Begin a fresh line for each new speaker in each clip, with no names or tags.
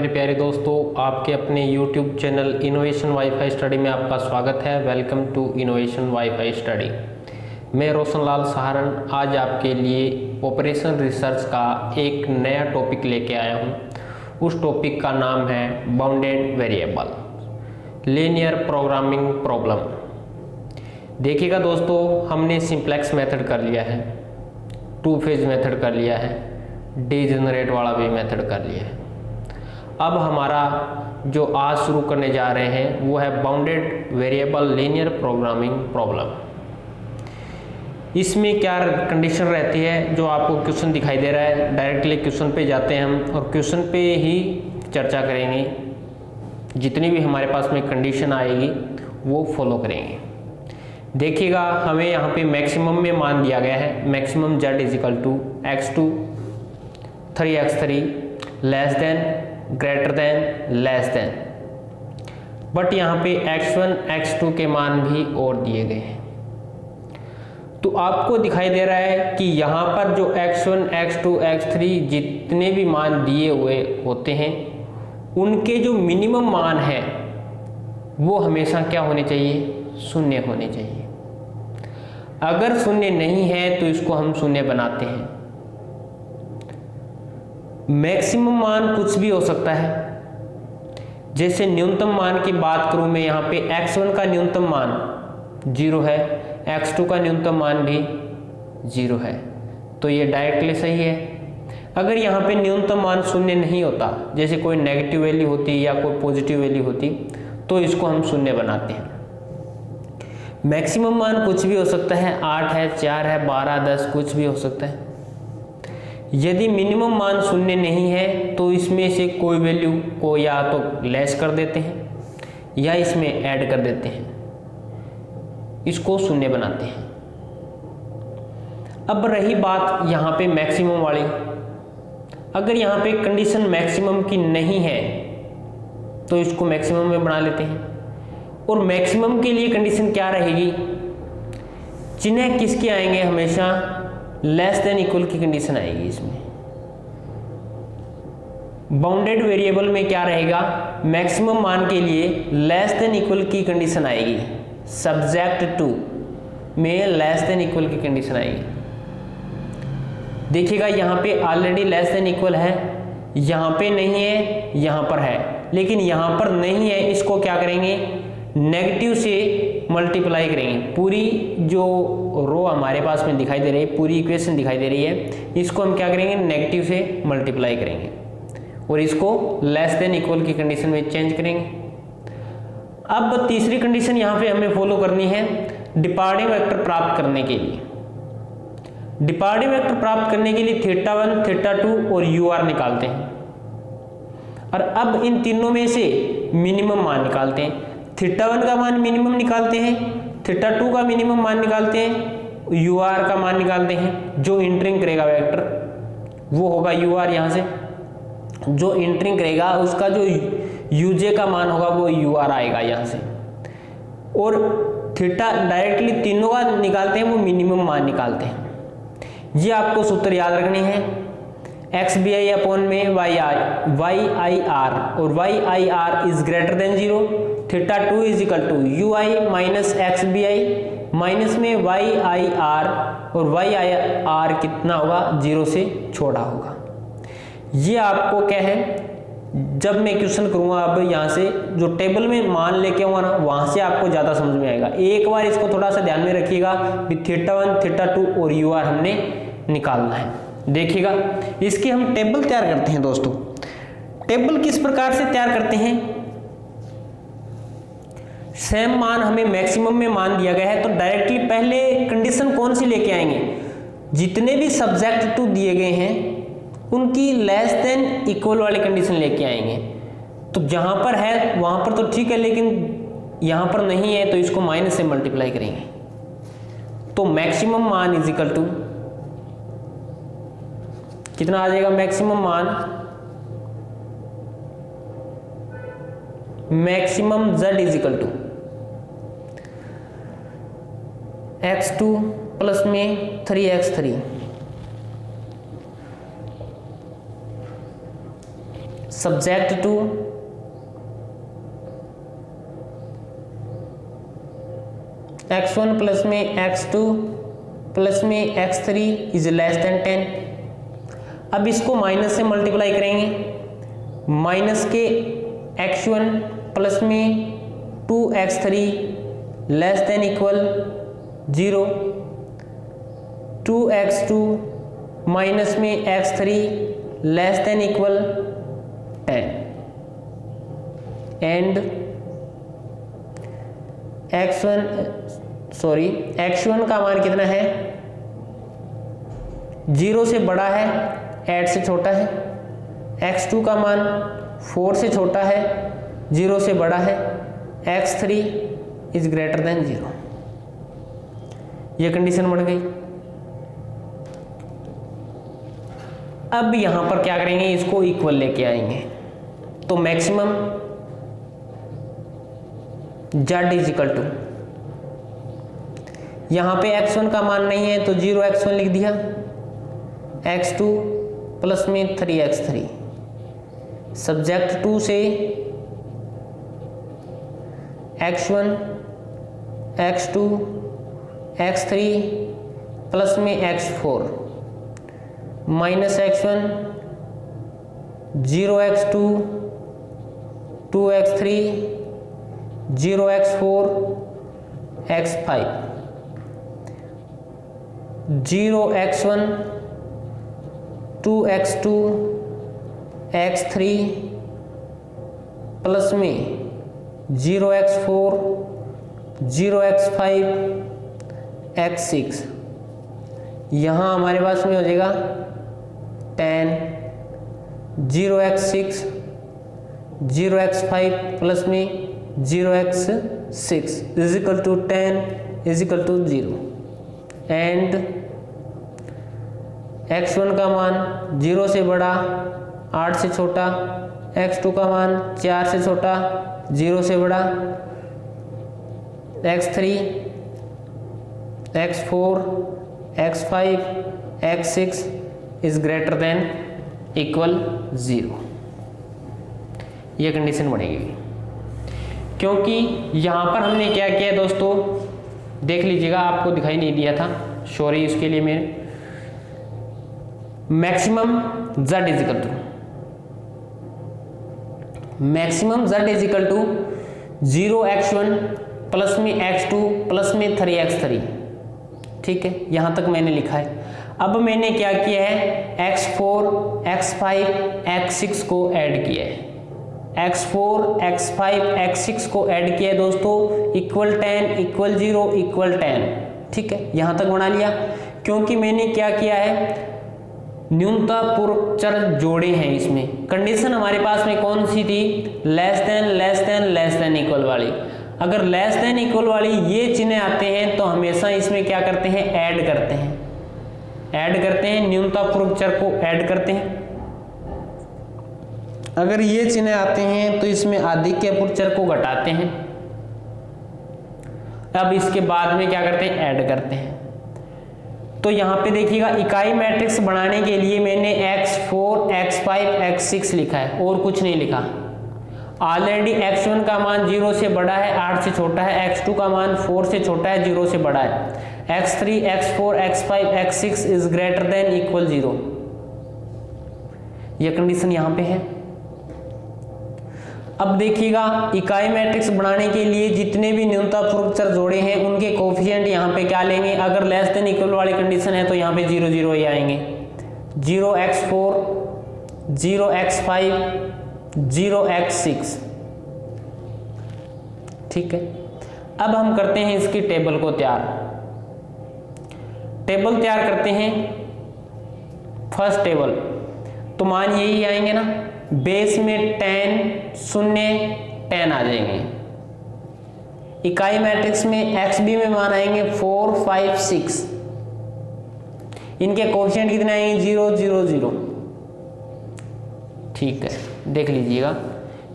मेरे प्यारे दोस्तों, आपके अपने YouTube channel innovation wifi study में आपका स्वागत है। Welcome to innovation wifi study. मैं रोशन लाल सहारण आज आपके लिए ऑपरेशन रिसर्च का एक नया टॉपिक लेके आया हूँ। उस टॉपिक का नाम है bounded variable linear programming problem. देखिएगा दोस्तों, हमने सिंप्लेक्स मेथड कर लिया है, टू फेज मेथड कर लिया है, डीजेनरेट वाला भी मेथड कर लिया है। अब हमारा जो आज शुरू करने जा रहे हैं वो है bounded variable linear programming problem. इसमें क्या कंडीशन रहती है, जो आपको क्वेश्चन दिखाई दे रहा है, डायरेक्टली क्वेश्चन पे जाते हैं हम और क्वेश्चन पे ही चर्चा करेंगे। जितनी भी हमारे पास में कंडीशन आएगी वो फॉलो करेंगे। देखिएगा, हमें यहाँ पे मैक्सिमम में मान दिया गया है, maximum z is equal to x2 3x3 less than greater than less than, but यहाँ पे x1 x2 के मान भी और दिए गए हैं। तो आपको दिखाई दे रहा है कि यहाँ पर जो x1 x2 x3 जितने भी मान दिए हुए होते हैं उनके जो मिनिमम मान है वो हमेशा क्या होने चाहिए, शून्य होने चाहिए। अगर शून्य नहीं है तो इसको हम शून्य बनाते हैं। मैक्सिमम मान कुछ भी हो सकता है, जैसे न्यूनतम मान की बात करूं मैं, यहाँ पे x1 का न्यूनतम मान 0 है, x2 का न्यूनतम मान भी 0 है, तो ये डायरेक्टली सही है। अगर यहाँ पे न्यूनतम मान शून्य नहीं होता, जैसे कोई नेगेटिव वैल्यू होती या कोई पॉजिटिव वैल्यू होती, तो इसको हम शून्य बनाते हैं। मैक्सिमम मान कुछ भी हो सकता है, 8 है, 4 है, 12, 10 कुछ भी हो सकता है। यदि मिनिमम मान शून्य नहीं है तो इसमें से कोई वैल्यू को या तो लेस कर देते हैं या इसमें ऐड कर देते हैं, इसको शून्य बनाते हैं। अब रही बात यहाँ पे मैक्सिमम वाली, अगर यहाँ पे कंडीशन मैक्सिमम की नहीं है तो इसको मैक्सिमम में बना लेते हैं। और मैक्सिमम के लिए कंडीशन क्या रहेगी, चिन्ह किसके आएंगे, हमेशा लेस देन इक्वल की कंडीशन आएगी। इसमें बाउंडेड वेरिएबल में क्या रहेगा, मैक्सिमम मान के लिए लेस देन इक्वल की कंडीशन आएगी, सब्जेक्ट टू में लेस देन इक्वल की कंडीशन आएगी। देखिएगा, यहाँ पे ऑलरेडी लेस देन इक्वल है, यहाँ पे नहीं है, यहाँ पर है, लेकिन यहाँ पर नहीं है, इसको क्या करेंगे, नेगेटिव से मल्टीप्लाई करेंगे। पूरी जो रो हमारे पास में दिखाई दे रही है, पूरी इक्वेशन दिखाई दे रही है, इसको हम क्या करेंगे, नेगेटिव से मल्टीप्लाई करेंगे और इसको लेस देन इक्वल की कंडीशन में चेंज करेंगे। अब तीसरी कंडीशन यहाँ पे हमें फॉलो करनी है, डिपार्टिंग वेक्टर प्राप्त करने के लिए। डिपार्टिंग वेक्टर प्राप्त करने के लिए θ1 θ2 और ur निकालते हैं और अब इन तीनों में से मिनिमम मान निकालते हैं। θ1 का मान मिनिमम निकालते हैं, θ2 का मिनिमम मान निकालते हैं, ur का मान निकालते हैं। जो इंटरिंग करेगा वेक्टर वो होगा ur, यहाँ से जो इंटरिंग करेगा उसका जो uj का मान होगा वो ur आएगा यहाँ से। और थीटा डायरेक्टली तीनों का निकालते हैं, वो मिनिमम मान निकालते हैं। ये आपको सूत्र याद रखनी है, एक्स बी आई अपॉन में वाई आई आर, और Y I R is greater than 0, θ2 is equal to u I minus x B I minus में वाई आई आर, और वाई आई आर कितना होगा, 0 से छोटा होगा। ये आपको क्या है, जब मैं क्वेश्चन करूंगा अब यहाँ से जो टेबल में मान लेके आऊंगा ना, वहां से आपको ज्यादा समझ में आएगा। एक बार इसको थोड़ा सा ध्यान में रखिएगा कि θ1 θ2 और ur हमने निकालना है। देखिएगा, इसकी हम टेबल तैयार करते हैं दोस्तों। टेबल किस प्रकार से तैयार करते हैं, सेम मान हमें मैक्सिमम में मान दिया गया है तो डायरेक्टली पहले कंडीशन कौन सी लेके आएंगे, जितने भी सब्जेक्ट टू दिए गए हैं उनकी लेस देन इक्वल वाली कंडीशन लेके आएंगे। तो जहां पर है वहां पर तो ठीक है, लेकिन यहां पर नहीं है तो इसको माइनस से मल्टीप्लाई करेंगे। तो मैक्सिमम मान इज इक्वल टू कितना आ जाएगा, मैक्सिमम मान, maximum z is equal to x2 plus में 3x3 subject to x1 plus में x2 प्लस में x3 इज लेस देन 10। अब इसको माइनस से मल्टीप्लाई करेंगे, माइनस के x1 प्लस में 2x3 less than equal 0, 2x2 minus में x3 less than equal 10 and x1 का मान कितना है, 0 से बड़ा है, 8 से छोटा है। x2 का मान 4 से छोटा है, 0 से बड़ा है। x3 is greater than 0। यह कंडीशन बन गई। अब यहां पर क्या करेंगे, इसको इक्वल लेके आएंगे। तो maximum z is equal to, यहां पे x1 का मान नहीं है तो 0x1 लिख दिया, x2 प्लस में 3x3, सब्जेक्ट 2 से x1 x2 x3 प्लस में x4 minus x1 0x2 2x3 0x4 x5 0x1 2x2 x3 plus में 0x4 0x5 x6। यहाँ हमारे पास में हो जाएगा 10 0x6 0x5 प्लस में 0x6 is equal to 10 is equal to 0 and x1 का मान 0 से बड़ा 8 से छोटा, x2 का मान 4 से छोटा 0 से बड़ा, x3 x4 x5 x6 is greater than equal 0। यह कंडीशन बनेगी, क्योंकि यहां पर हमने क्या किया दोस्तों, देख लीजिएगा, आपको दिखाई नहीं दिया था, सॉरी इसके लिए। मेरे maximum z is equal to, maximum z is equal to 0x1 plus में x2 प्लस में 3x3। ठीक है, यहां तक मैंने लिखा है। अब मैंने क्या किया है, x4 x5 x6 को ऐड किया है, x4 x5 x6 को ऐड किया है दोस्तों, इक्वल 10 इक्वल 0 इक्वल 10। ठीक है, यहां तक बना लिया, क्योंकि मैंने क्या किया है, न्यूनतम पूर्व चर जोड़े हैं। इसमें कंडीशन हमारे पास में कौन सी थी, लेस देन इक्वल वाली। अगर लेस देन इक्वल वाली ये चिन्ह आते हैं तो हमेशा इसमें क्या करते हैं, ऐड करते हैं, न्यूनतम पूर्व चर को ऐड करते हैं। अगर ये चिन्ह आते हैं तो इसमें अधिक के पूर्व चर को घटाते हैं। अब इसके बाद में क्या करते हैं, ऐड करते हैं। तो यहाँ पे देखिएगा, इकाई मैट्रिक्स बनाने के लिए मैंने x4 x5 x6 लिखा है और कुछ नहीं लिखा। ऑलरेडी x1 का मान 0 से बड़ा है, 8 से छोटा है, x2 का मान 4 से छोटा है, 0 से बड़ा है, x3 x4 x5 x6 is greater than equal 0। यह कंडीशन यहाँ पे है। अब देखिएगा, इकाई मैट्रिक्स बनाने के लिए जितने भी न्यूनतम पूर्व चर जोड़े हैं उनके कोफिशिएंट यहाँ पे क्या लेंगे, अगर लेस देन इक्वल वाली कंडीशन है तो यहाँ पे 0 0 ही आएंगे, 0x4 0x5 0x6। ठीक है, अब हम करते हैं इसकी टेबल को तैयार। टेबल तैयार करते हैं, फर्स्ट टेबल, तो मान यही आएंगे ना, बेस में 10 शून्य 10 आ जाएंगे। इकाई मैट्रिक्स में XB में मान आएंगे 4 5 6, इनके कोफिशिएंट कितने आएंगे, 0 0 0। ठीक है, देख लीजिएगा,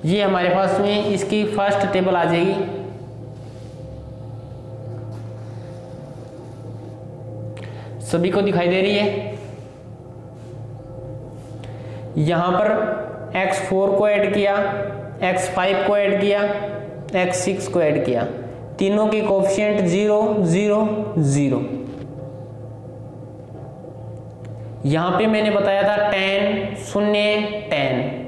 ये हमारे पास में इसकी फर्स्ट टेबल आ जाएगी। सभी को दिखाई दे रही है। यहां पर x4 को ऐड किया, x5 को ऐड किया, x6 को ऐड किया, तीनों के कोफिशिएंट 0 0 0। यहां पे मैंने बताया था 10 0 10।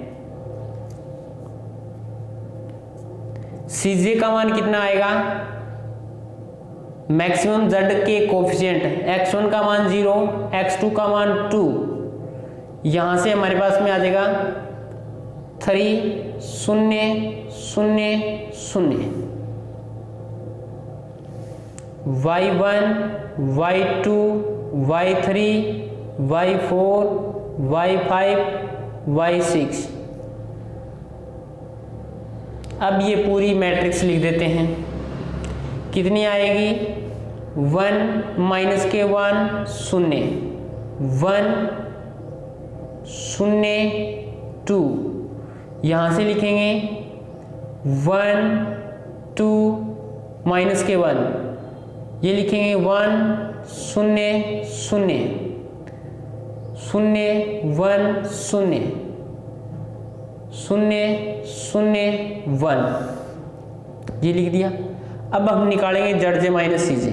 Cj का मान कितना आएगा, मैक्सिमम z के कोफिशिएंट, x1 का मान 0, x2 का मान 2, यहां से हमारे पास में आ जाएगा 3 0 0 0। y1 y2 y3 y4 y5 y6। अब ये पूरी मैट्रिक्स लिख देते हैं, कितनी आएगी, 1 माइनस के 1 0 1 0 2, यहाँ से लिखेंगे 1 2 माइनस के 1, ये लिखेंगे 1 0 0 0 1 0 0 0 1, ये लिख दिया। अब हम निकालेंगे ZJ minus CJ।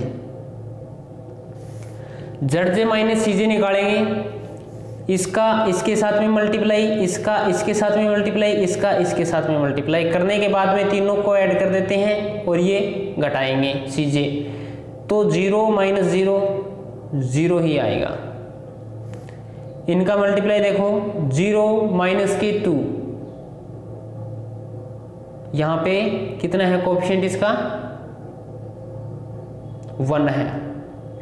ZJ minus CJ निकालेंगे, इसका इसके साथ में मल्टीप्लाई, इसका इसके साथ में मल्टीप्लाई, इसका इसके साथ में मल्टीप्लाई करने के बाद में तीनों को ऐड कर देते हैं और ये घटाएंगे CJ, तो 0 माइनस 0 0 ही आएगा। इनका मल्टीप्लाई देखो, 0 माइनस के 2, यहाँ पे कितना है कोफिशिएंट इसका, 1 है,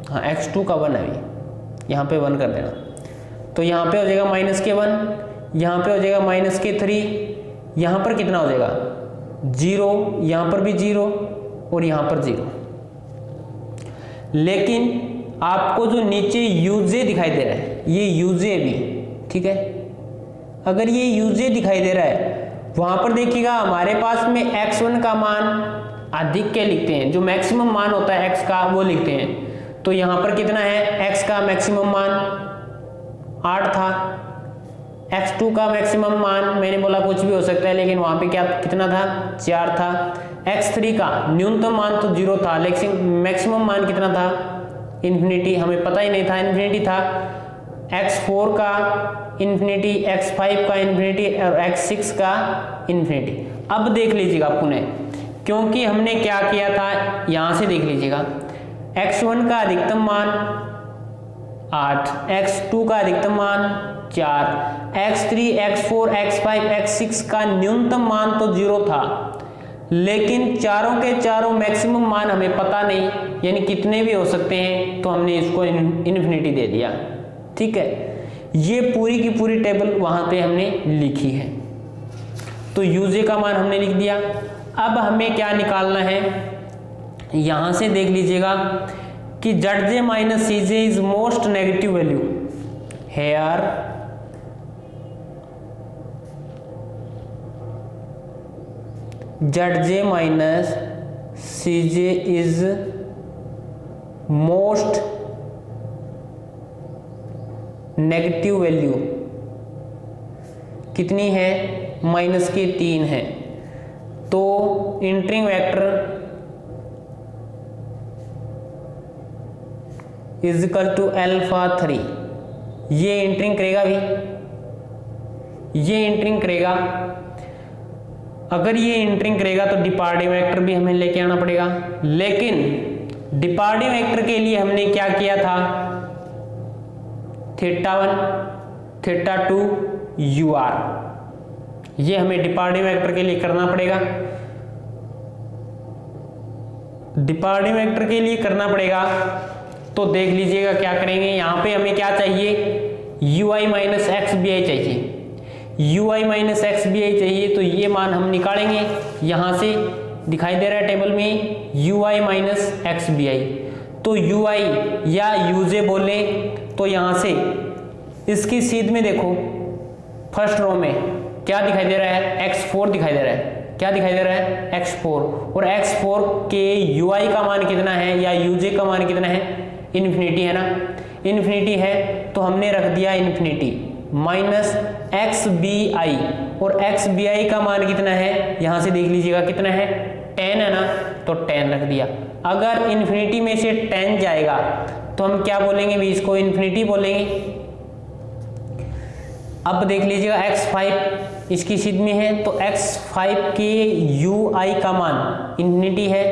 हाँ x2 का 1 है, अभी यहाँ पे 1 कर देना, तो यहाँ पे हो जाएगा माइनस के 1, यहाँ पे हो जाएगा माइनस के 3, यहाँ पर कितना हो जाएगा 0, यहाँ पर भी 0 और यहाँ पर 0। लेकिन आपको जो नीचे यूजे दिखाई दे रहा है, ये यूजे भी, ठीक है, अगर ये यूजे दिखाई दे रहा है, वहां पर देखिएगा हमारे पास में x1 का मान अधिक के लिखते हैं, जो मैक्सिमम मान होता है x का वो लिखते हैं। तो यहाँ पर कितना है, x का मैक्सिमम मान 8 था, x2 का मैक्सिमम मान मैंने बोला कुछ भी हो सकता है, लेकिन वहां पे क्या कितना था, 4 था। x3 का न्यूनतम मान तो 0 था, लेकिन मैक्सिमम मान कितना था, इन्फिनिटी, हमें पता ही नहीं था, इन्फिनिटी था। x4 का इन्फिनिटी, x5 का इन्फिनिटी और x6 का इन्फिनिटी। अब देख लीजिएगा पुनः, क्योंकि हमने क्या किया था, यहां से देख लीजिएगा, x1 का अधिकतम मान 8, x2 का अधिकतम मान 4, x3 x4 x5 x6 का न्यूनतम मान तो 0 था, लेकिन चारों के चारों मैक्सिमम मान हमें पता नहीं, यानी कितने भी हो सकते हैं, तो हमने इसको इन्फिनिटी दे दिया। ठीक है, ये पूरी की पूरी टेबल वहां पे हमने लिखी है, तो यूजे का मान हमने लिख दिया। अब हमें क्या निकालना है, यहां से देख लीजिएगा कि ZJ minus CJ is most negative value here, ZJ minus CJ is most negative value कितनी है, माइनस के 3 है, तो entering vector is equal to alpha 3, ये इंटरिंग करेगा भी, ये इंटरिंग करेगा। अगर ये इंटरिंग करेगा तो डिपार्टिंग वेक्टर भी हमें लेके आना पड़ेगा, लेकिन डिपार्टिंग वेक्टर के लिए हमने क्या किया था, θ1 θ2 UR, ये हमें डिपार्टिंग वेक्टर के लिए करना पड़ेगा। डिपार्टिंग वेक्टर के लिए करना पड़ेगा, तो देख लीजिएगा क्या करेंगे, यहां पे हमें क्या चाहिए, UI माइनस XBI चाहिए, UI माइनस XBI चाहिए, तो ये मान हम निकालेंगे, यहां से दिखाई दे रहा है टेबल में UI माइनस XBI, तो UI या UJ बोले तो यहां से इसकी सीध में देखो, फर्स्ट रो में क्या दिखाई दे रहा है, x4 दिखाई दे रहा है, क्या दिखाई दे रहा है, x4, और x4 के UI का मान कितना है या UJ का मान कितना है, इन्फिनिटी है ना, इन्फिनिटी है, तो हमने रख दिया इन्फिनिटी माइनस XBI, और एक्स बी आई का मान कितना है, यहां से देख लीजिएगा कितना है 10 है ना, तो 10 रख दिया। अगर इन्फिनिटी में से 10 जाएगा तो हम क्या बोलेंगे भी, इसको इन्फिनिटी बोलेंगे। अब देख लीजिएगा x5 इसकी सिद्ध में है, तो x5 के यू आई का मान इन्फिनिटी है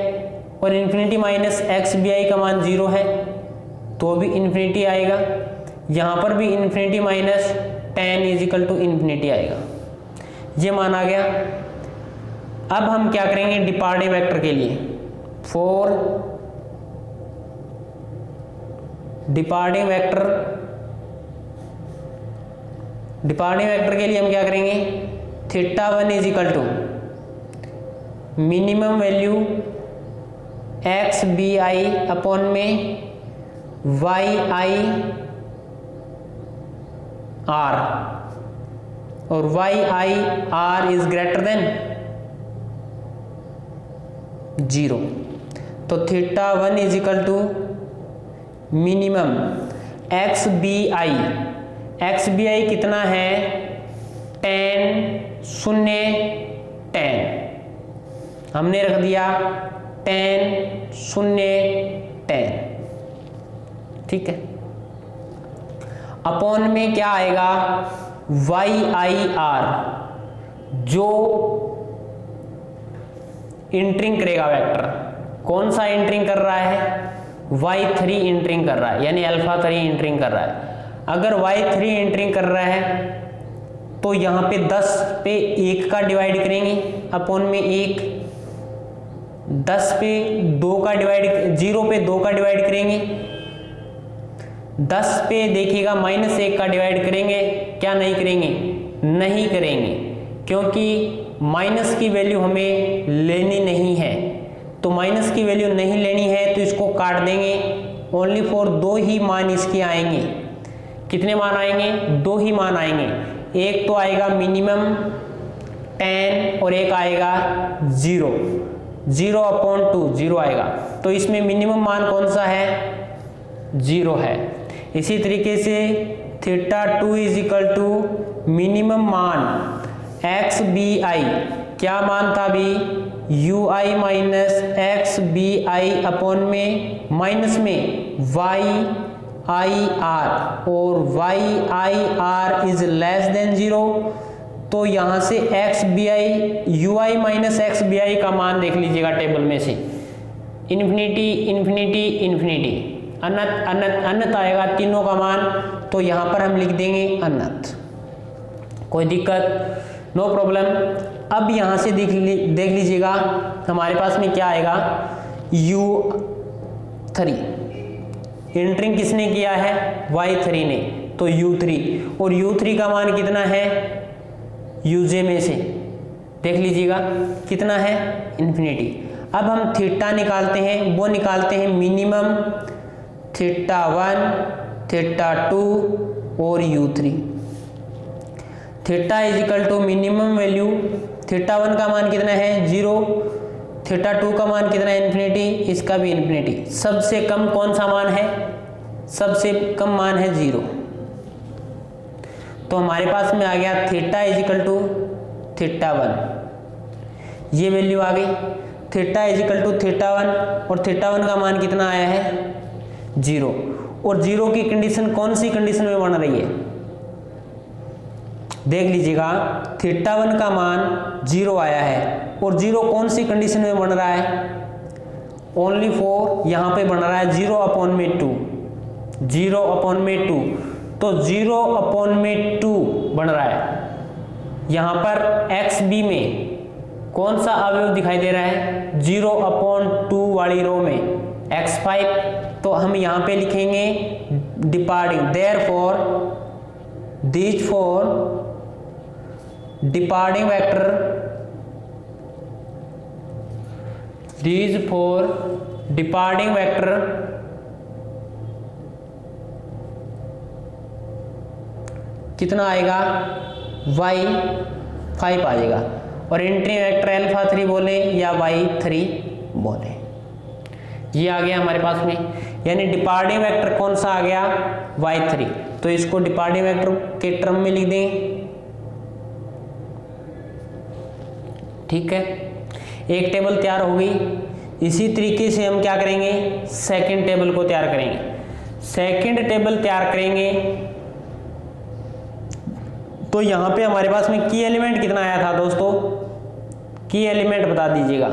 और infinity minus x B I का मान 0 है, तो भी इन्फिनिटी आएगा। यहाँ पर भी infinity minus 10 is equal to infinity आएगा, ये मान आ गया। अब हम क्या करेंगे डिपार्टिंग वेक्टर के लिए, फॉर डिपार्टिंग वेक्टर के लिए हम क्या करेंगे, θ1 is equal to minimum value x B I upon में वाई आई आर, और Y I R is greater than 0, तो θ1 is equal to minimum x B i कितना है 10 0 10, हमने रख दिया 10 0 10, ठीक है। अपॉन में क्या आएगा वाई आई आर, जो इंटरिंग करेगा वेक्टर, कौन सा इंटरिंग कर रहा है, y3 इंटरिंग कर रहा है, यानी अल्फा 3 इंटरिंग कर रहा है। अगर y3 इंटरिंग कर रहा है तो यहाँ पे 10 पे 1 का डिवाइड करेंगे अपॉन में 1, 10 पे 2 का डिवाइड, 0 पे 2 का डिवाइड करेंगे, 10 पे देखिएगा माइनस 1 का डिवाइड करेंगे, क्या नहीं करेंगे, नहीं करेंगे, क्योंकि माइनस की वैल्यू हमें लेनी नहीं है। तो माइनस की वैल्यू नहीं लेनी है तो इसको काट देंगे, ओनली फॉर 2 ही मान इसके आएंगे। कितने मान आएंगे, 2 ही मान आएंगे, एक तो आएगा मिनिमम 10 और एक आएगा 0, 0 अपॉन 2 0 आएगा, तो इसमें मिनिमम मान कौन सा है, 0 है। इसी तरीके से θ2 इज इक्वल टू मिनिमम मान एक्स बी आई, क्या मान था भी U I minus x B I upon में माइनस में वाई आई आर, और Y I R is less than 0, तो यहां से X B I U I minus x B I का मान देख लीजिएगा टेबल में से, इन्फिनिटी इन्फिनिटी इन्फिनिटी, अनंत अनंत अनंत आएगा तीनों का मान, तो यहां पर हम लिख देंगे अनंत, कोई दिक्कत, नो प्रॉब्लम। अब यहां से देख लीजिएगा हमारे पास में क्या आएगा, u3 इंटरिंग किसने किया है, y3 ने, तो u3, और u3 का मान कितना है uj में से, देख लीजिएगा कितना है इन्फिनिटी। अब हम थीटा निकालते हैं, वो निकालते हैं मिनिमम θ1 θ2 और u3। Theta is equal to minimum value, θ1 का मान कितना है 0, θ2 का मान कितना है इन्फिनिटी, इसका भी इन्फिनिटी, सबसे कम कौन सा मान है, सबसे कम मान है 0, तो हमारे पास में आ गया थीटा इज इक्वल टू θ1, ये वैल्यू आ गई, थीटा इज इक्वल टू θ1, और θ1 का मान कितना आया है 0, और 0 की कंडीशन कौन सी कंडीशन में बन रही है, देख लीजिएगा θ1 का मान 0 आया है, और 0 कौन सी कंडीशन में बन रहा है, ओनली फॉर यहाँ पे बन रहा है 0 अपॉन में 2, 0 अपॉन में 2, तो 0 अपॉन में 2 बन रहा है। यहाँ पर एक्स बी में कौन सा अवयव दिखाई दे रहा है, 0 अपॉन 2 वाली रो में x5, तो हम यहाँ पे लिखेंगे departing, therefore this for departing vector, this for departing vector कितना आएगा y5 आ जाएगा, और एंट्री वेक्टर अल्फा 3 बोले या y3 बोले, ये आ गया हमारे पास में, यानी डिपार्टिंग वेक्टर कौन सा आ गया y3, तो इसको डिपार्टिंग वेक्टर के टर्म में लिख दें ठीक है, एक टेबल तैयार हो गई। इसी तरीके से हम क्या करेंगे, सेकंड टेबल को तैयार करेंगे। सेकंड टेबल तैयार करेंगे तो यहां पे हमारे पास में की एलिमेंट कितना आया था दोस्तों, की एलिमेंट बता दीजिएगा।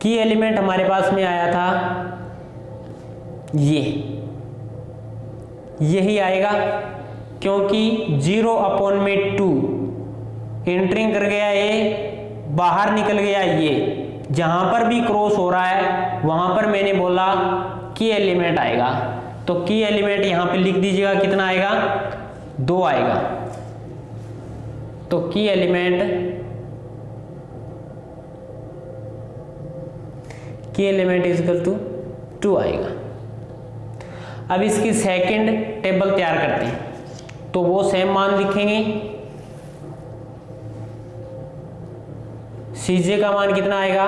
की एलिमेंट हमारे पास में आया था यही आएगा, क्योंकि 0/2 एंटरिंग कर गया ये, बाहर निकल गया ये। जहां पर भी क्रॉस हो रहा है वहां पर मैंने बोला की एलिमेंट आएगा, तो की एलिमेंट यहां पे लिख दीजिएगा, कितना आएगा, 2 आएगा। तो की एलिमेंट इज इक्वल टू 2 आएगा। अब इसकी सेकंड टेबल तैयार करते हैं, तो वो सेम मान लिखेंगे। Cj का मान कितना आएगा,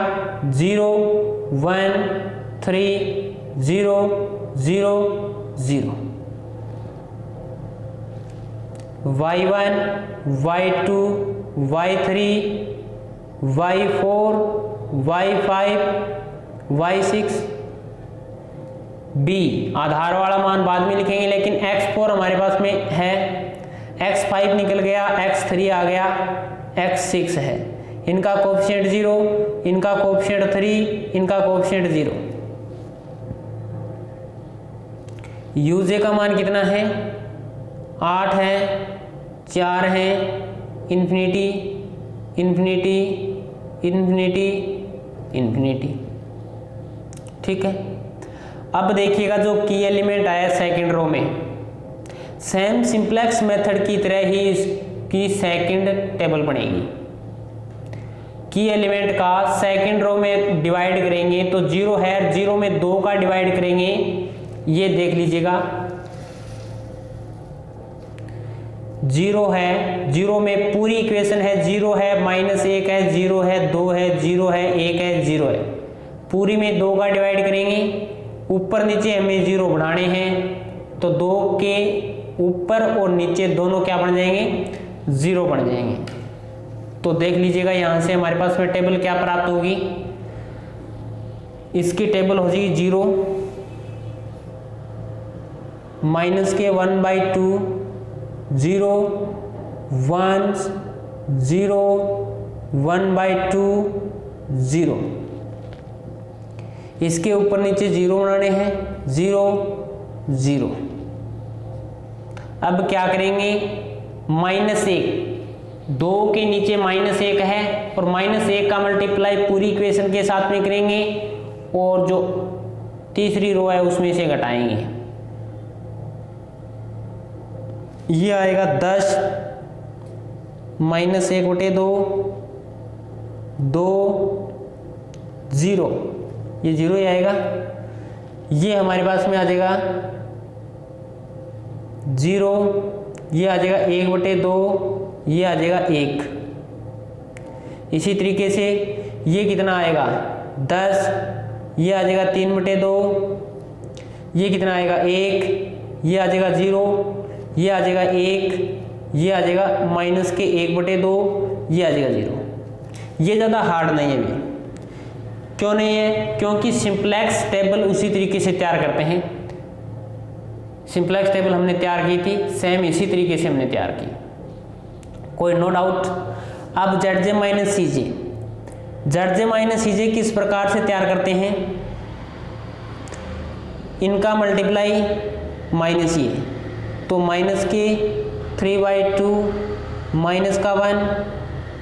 0 1 3 0 0 0। y1 y2 y3 y4 y5 y6 b। आधार वाला मान बाद में लिखेंगे, लेकिन x4 हमारे पास में है, x5 निकल गया, x3 आ गया, x6 है। इनका कोएफिशिएंट 0, इनका कोएफिशिएंट 3, इनका कोएफिशिएंट 0। uj का मान कितना है, 8 है, 4 है, इन्फिनिटी इन्फिनिटी इन्फिनिटी इन्फिनिटी। ठीक है, अब देखिएगा जो की एलिमेंट आया सेकंड रो में, सेम सिंप्लेक्स मेथड की तरह ही इसकी सेकंड टेबल बनेगी। की एलिमेंट का सेकंड रो में डिवाइड करेंगे तो 0 है, 0 में 2 का डिवाइड करेंगे, ये देख लीजिएगा 0 है, 0 में पूरी इक्वेशन है, 0 है, -1 है, 0 है, 2 है, 0 है, 1 है, 0 है। पूरी में 2 का डिवाइड करेंगे, ऊपर नीचे हमें 0 बनाने हैं, तो 2 के ऊपर और नीचे दोनों क्या बन जाएंगे, 0 बन जाएंगे। तो देख लीजिएगा यहां से हमारे पास में टेबल क्या प्राप्त होगी, इसकी टेबल हो जाएगी 0 -1/2 0 1 0 1/2 0। इसके ऊपर नीचे 0 बनाने हैं, 0 0। अब क्या करेंगे, -1, 2 के नीचे -1 है, और -1 का मल्टीप्लाई पूरी इक्वेशन के साथ में करेंगे, और जो तीसरी रो है उसमें से घटाएंगे। ये आएगा 10 -1/2 2 0, ये 0 ही आएगा। ये हमारे पास में आ जाएगा 0, ये आ जाएगा 1/2, ये आ जाएगा 1। इसी तरीके से ये कितना आएगा 10, ये आ जाएगा 3/2, ये कितना आएगा 1, ये आ जाएगा 0, ये आ जाएगा 1, ये आ जाएगा -1/2, ये आ जाएगा 0। ये ज़्यादा हार्ड नहीं है भी, क्यों नहीं है, क्योंकि सिंप्लेक्स टेबल उसी तरीके से तैयार करते हैं। सिंप्लेक्स टेबल हमने तैयार की थी, सेम इसी तरीके से हमने तैयार की, कोई नो डाउट। अब ZJ - CJ, ZJ - CJ किस प्रकार से तैयार करते हैं, इनका मल्टीप्लाई माइनस ये, तो माइनस के 3/2 माइनस का 1,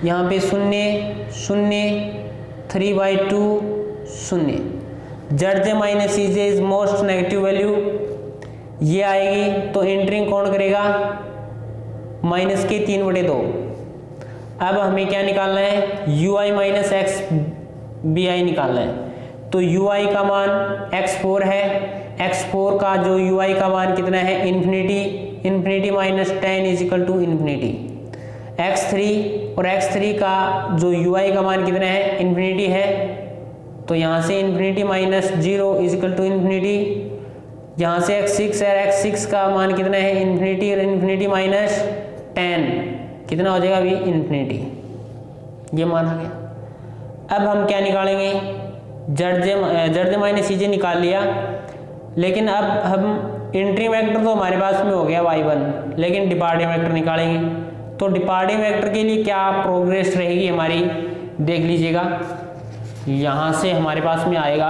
यहाँ पे 0 0 3/2 0। ZJ - CJ is most negative value, ये आएगी, तो एंटरिंग कौन करेगा, माइनस के 3/2। अब हमें क्या निकालना है, ui - xbi निकालना है। तो ui का मान x4 है, x4 का जो ui का मान कितना है, infinity -10 is equal to infinity. x3 और x3 का जो ui का मान कितना है, इन्फिनिटी है, तो यहाँ से infinity -0 is equal to infinity. यहाँ से x6 है, x6 का मान कितना है, इन्फिनिटी, और इन्फिनिटी -10 कितना हो जाएगा अभी, इन्फिनिटी। ये मान आ गया। अब हम क्या निकालेंगे, जेड माइनस सी जे निकाल लिया, लेकिन अब हम इंट्रिंग वेक्टर तो हमारे पास में हो गया y1, लेकिन डिपार्टिंग वेक्टर निकालेंगे। तो डिपार्टिंग वेक्टर के लिए क्या प्रोग्रेस रहेगी हमारी, देख लीजिएगा। यहाँ से हमारे पास में आएगा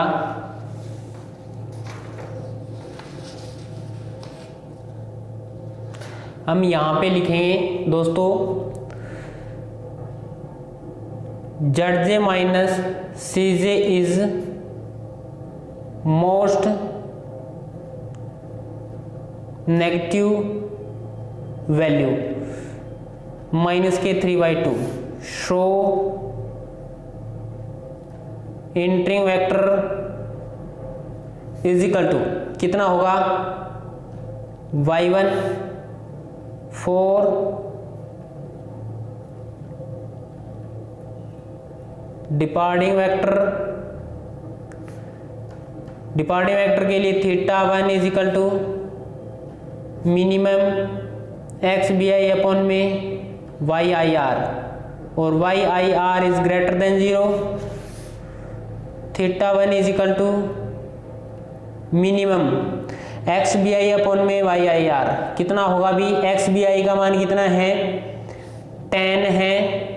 हम यहाँ पे लिखेंगे दोस्तों z minus c j is most negative value minus के 3/2 so entering vector is equal to कितना होगा y1 4 डिपार्टिंग वेक्टर के लिए θ1 is equal to minimum x B I upon में वाई आई आर, और Y I R is greater than 0, θ1 is equal to minimum x B I upon में Y आई r कितना होगा अभी, एक्स बी आई का मान कितना है 10 है,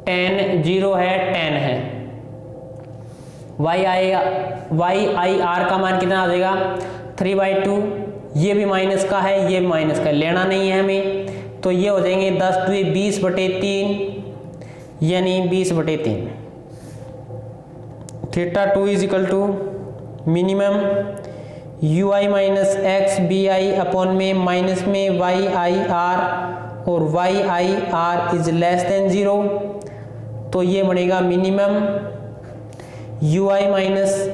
10 0 है 10 है, वाई आई आर का मान कितना आ जाएगा 3/2, ये भी माइनस का है ये भी माइनस का, लेना नहीं है हमें, तो ये हो जाएंगे 10⁻20/3 यानी 20/3। θ2 is equal to minimum u I minus x B I upon में माइनस में वाई आई आर, और Y I R is less than 0, तो ये बनेगा मिनिमम यू आई माइनस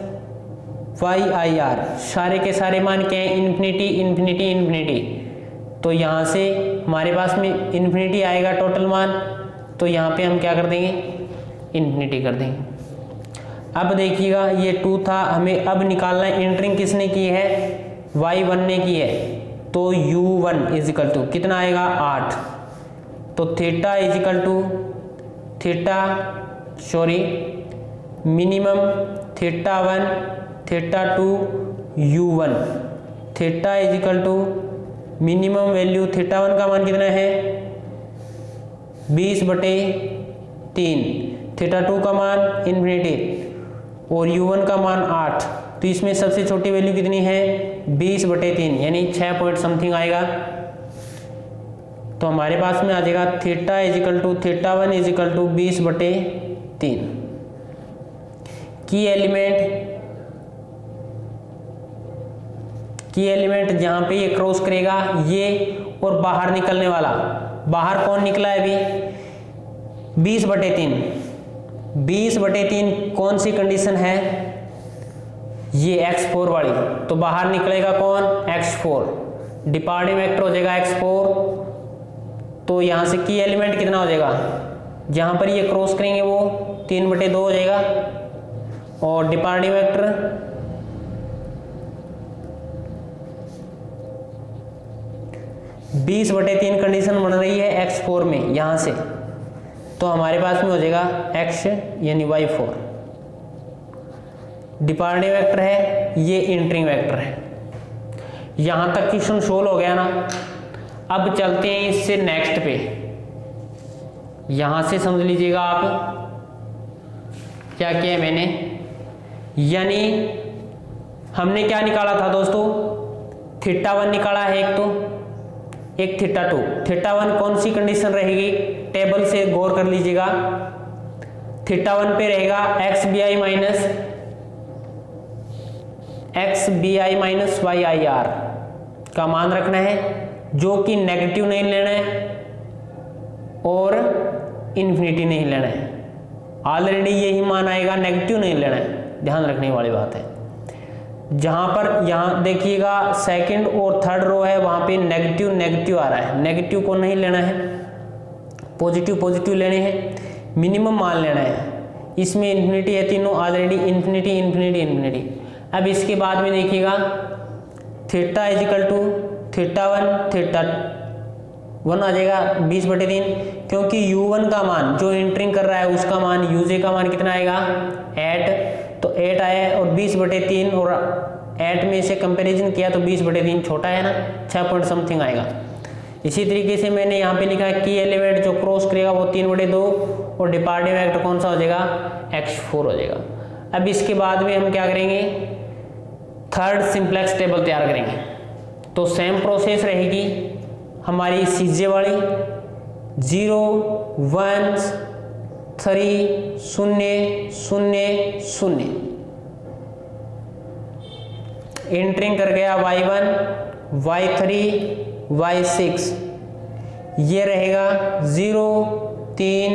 वाई आई आर, सारे के सारे मान क्या है इन्फिनिटी इन्फिनिटी इन्फिनिटी, तो यहाँ से हमारे पास में इन्फिनिटी आएगा टोटल मान, तो यहाँ पे हम क्या कर देंगे इन्फिनिटी कर देंगे। अब देखिएगा ये 2 था, हमें अब निकालना है इंटरिंग किसने की है y1 ने की है, तो u1 इज इक्वल टू कितना आएगा 8, तो theta is equal to minimum θ1 θ2 u1, theta is equal to minimum value θ1 का मान कितना है 20/3, θ2 का मान इन्फिनिटी और u1 का मान 8, तो इसमें सबसे छोटी वैल्यू कितनी है 20/3 यानी 6 पॉइंट समथिंग आएगा, तो हमारे पास में आ जाएगा theta is equal to θ1 is equal to 20/3। Key element जहां पे ये क्रॉस करेगा ये और बाहर निकलने वाला, बाहर कौन निकला है अभी 20/3, 20/3 कौन सी कंडीशन है ये x4 वाली, तो बाहर निकलेगा कौन x4, डिपार्टिंग वेक्टर हो जाएगा x4, तो यहाँ से की एलिमेंट कितना हो जाएगा, जहाँ पर ये क्रॉस करेंगे वो 3/2 हो जाएगा, और डिपार्टिंग वेक्टर 20/3 कंडीशन बन रही है x4 में यहाँ से, तो हमारे पास में हो जाएगा x यानी y4 डिपार्टिंग वेक्टर है, ये इंटरिंग वेक्टर है। यहाँ तक क्वेश्चन सोल्व हो गया ना। अब चलते हैं इससे नेक्स्ट पे, यहाँ से समझ लीजिएगा आप क्या किया मैंने, यानी हमने क्या निकाला था दोस्तों θ1 निकाला है एक, तो एक θ2, θ1 कौन सी कंडीशन रहेगी टेबल से गौर कर लीजिएगा, θ1 पे रहेगा X B I minus Y I R का मान रखना है, जो कि नेगेटिव नहीं लेना है और इन्फिनिटी नहीं लेना है, ऑलरेडी यही मान आएगा, नेगेटिव नहीं लेना है, ध्यान रखने वाली बात है। जहां पर यहाँ देखिएगा सेकंड और थर्ड रो है वहां पे नेगेटिव नेगेटिव आ रहा है, नेगेटिव को नहीं लेना है, पॉजिटिव पॉजिटिव लेने हैं, मिनिमम मान लेना है, इसमें इन्फिनिटी है तीनों ऑलरेडी, इन्फिनिटी इन्फिनिटी इन्फिनिटी। अब इसके बाद में देखिएगा थीटा इज इक्वल टू θ1 1 आ जाएगा 20/3, क्योंकि u1 का मान जो एंटरिंग कर रहा है उसका मान uj का मान कितना आएगा 8, तो 8 आया और 20/3 और 8 में से कंपैरिजन किया तो 20/3 छोटा है ना, 6 पॉइंट समथिंग आएगा। इसी तरीके से मैंने यहाँ पे लिखा है की एलिमेंट जो क्रॉस करेगा वो 3/2 और डिपार्टिंग वेक्टर कौन सा हो जाएगा x4 हो जाएगा। अब इसके बाद में हम क्या करेंगे, थर्ड सिंप्लेक्स टेबल तैयार करेंगे। तो सेम प्रोसेस रहेगी हमारी सीजे वाली 0 1 3 0 0 0 एंटरिंग कर गया y1 y3 y6, ये रहेगा 0 3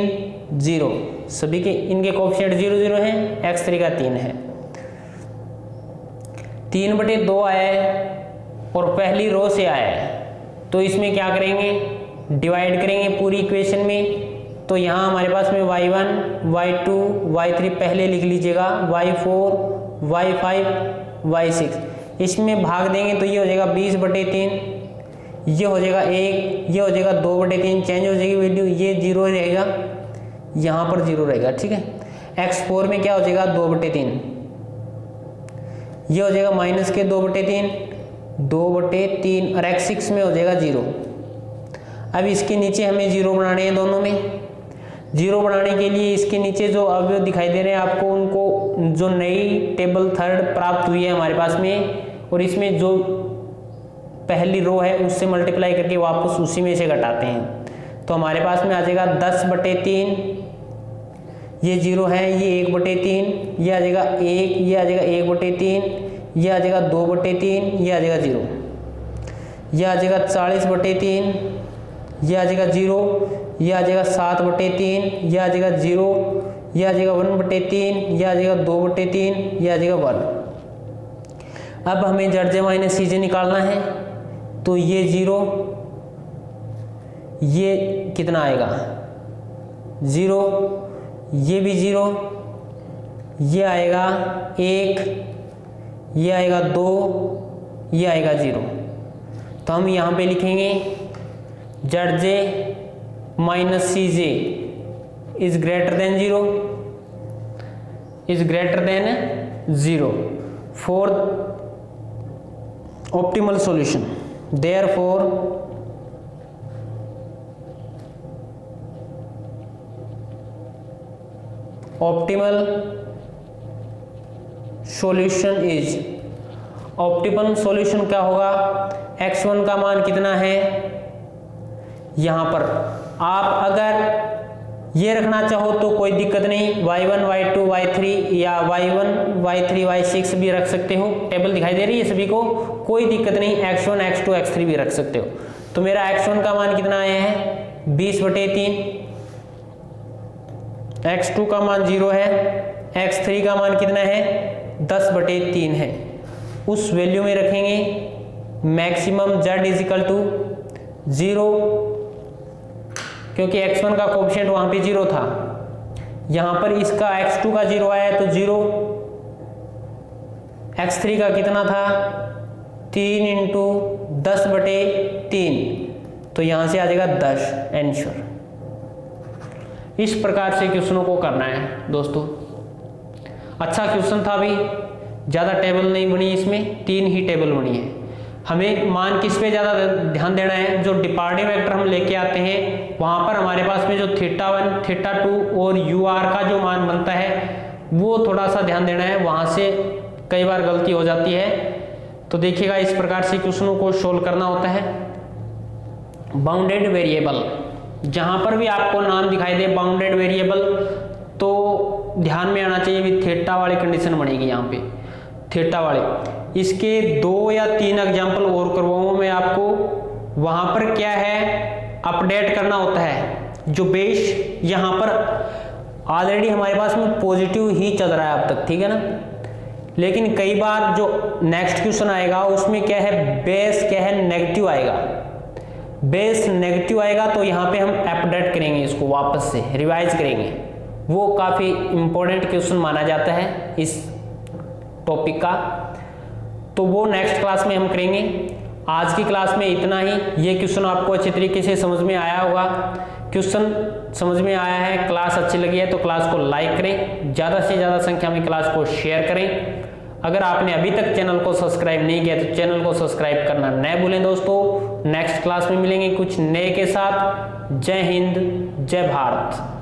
0, सभी के इनके कोएफिशिएंट 0 0 हैं, x3 का 3 है। 3/2 आया है और पहली रो से आया है, तो इसमें क्या करेंगे डिवाइड करेंगे पूरी इक्वेशन में। तो यहाँ हमारे पास में y1 y2 y3 पहले लिख लीजिएगा, y4 y5 y6, इसमें भाग देंगे तो ये हो जाएगा 20/3, ये हो जाएगा 1, ये हो जाएगा 2/3, चेंज हो जाएगी वैल्यू, ये 0 रहेगा, यहाँ पर 0 रहेगा, ठीक है। x4 में क्या हो जाएगा 2/3, ये हो जाएगा माइनस के 2/3 2/3 और x6 में हो जाएगा 0। अब इसके नीचे हमें 0 बनाने हैं, दोनों में 0 बनाने के लिए इसके नीचे जो अवयव दिखाई दे रहे हैं आपको, उनको जो नई टेबल थर्ड प्राप्त हुई है हमारे पास में, और इसमें जो पहली रो है उससे मल्टीप्लाई करके वापस उसी में से घटाते हैं। तो हमारे पास में आ जाएगा 10/3, ये 0 है, ये 1/3, ये आ जाएगा 1, ये आ जाएगा 1/3, ये आ जाएगा 2/3, ये आ जाएगा 0, ये आ जाएगा 40/3, ये आ जाएगा 0, ये आ जाएगा 7/3, ये आ जाएगा 0, ये आ जाएगा 1/3, ये आ जाएगा 2/3, ये आ जाएगा 1। अब हमें जड़ माइनस सीजे निकालना है, तो ये 0, ये कितना आएगा 0, ये भी 0, ये आएगा 1, ये आएगा 2, ये आएगा 0। तो हम यहाँ पे लिखेंगे z j minus c j is greater than 0, is greater than 0 for optimal solution. Therefore optimal solution is, optimal solution क्या होगा, x1 का मान कितना है, यहां पर आप अगर ये रखना चाहो तो कोई दिक्कत नहीं, y1 y2 y3 या y1 y3 y6 भी रख सकते हो, टेबल दिखाई दे रही है सभी को, कोई दिक्कत नहीं, x1 x2 x3 भी रख सकते हो। तो मेरा x1 का मान कितना आया है 20/3, x2 का मान 0 है, x3 का मान कितना है 10/3 है, उस वैल्यू में रखेंगे maximum z is equal to 0, क्योंकि x1 का कोएफिशिएंट वहां पे 0 था, यहां पर इसका x2 का 0 आया तो 0, x3 का कितना था 3 × 10/3, तो यहां से आ जाएगा 10 आंसर। इस प्रकार से क्वेश्चनों को करना है दोस्तों। अच्छा क्वेश्चन था भी, ज़्यादा टेबल नहीं बनी इसमें, 3 ही टेबल बनी है। हमें मान किस पे ज़्यादा ध्यान देना है, जो डिपार्टिंग वेक्टर हम लेके आते हैं वहाँ पर हमारे पास में जो θ1 θ2 और ur का जो मान बनता है वो थोड़ा सा ध्यान देना है, वहाँ से कई बार गलती हो जाती है। तो देखिएगा इस प्रकार से क्वेश्चनों को सोल्व करना होता है। बाउंडेड वेरिएबल, जहाँ पर भी आपको नाम दिखाई दे बाउंडेड वेरिएबल, तो ध्यान में आना चाहिए भी थीटा वाली कंडीशन बनेगी यहाँ पे, थीटा वाले। इसके 2 या 3 एग्जाम्पल और करवाऊंगा मैं आपको। वहां पर क्या है अपडेट करना होता है, जो बेस यहाँ पर ऑलरेडी हमारे पास में पॉजिटिव ही चल रहा है अब तक, ठीक है ना, लेकिन कई बार जो नेक्स्ट क्वेश्चन आएगा उसमें क्या है बेस क्या है नेगेटिव आएगा, बेस नेगेटिव आएगा, तो यहाँ पे हम अपडेट करेंगे, इसको वापस से रिवाइज करेंगे। वो काफ़ी इंपॉर्टेंट क्वेश्चन माना जाता है इस टॉपिक का, तो वो नेक्स्ट क्लास में हम करेंगे। आज की क्लास में इतना ही। ये क्वेश्चन आपको अच्छी तरीके से समझ में आया होगा। क्वेश्चन समझ में आया है, क्लास अच्छी लगी है तो क्लास को लाइक करें, ज़्यादा से ज़्यादा संख्या में क्लास को शेयर करें। अगर आपने अभी तक चैनल को सब्सक्राइब नहीं किया तो चैनल को सब्सक्राइब करना न भूलें दोस्तों। नेक्स्ट क्लास में मिलेंगे कुछ नए के साथ। जय हिंद, जय भारत।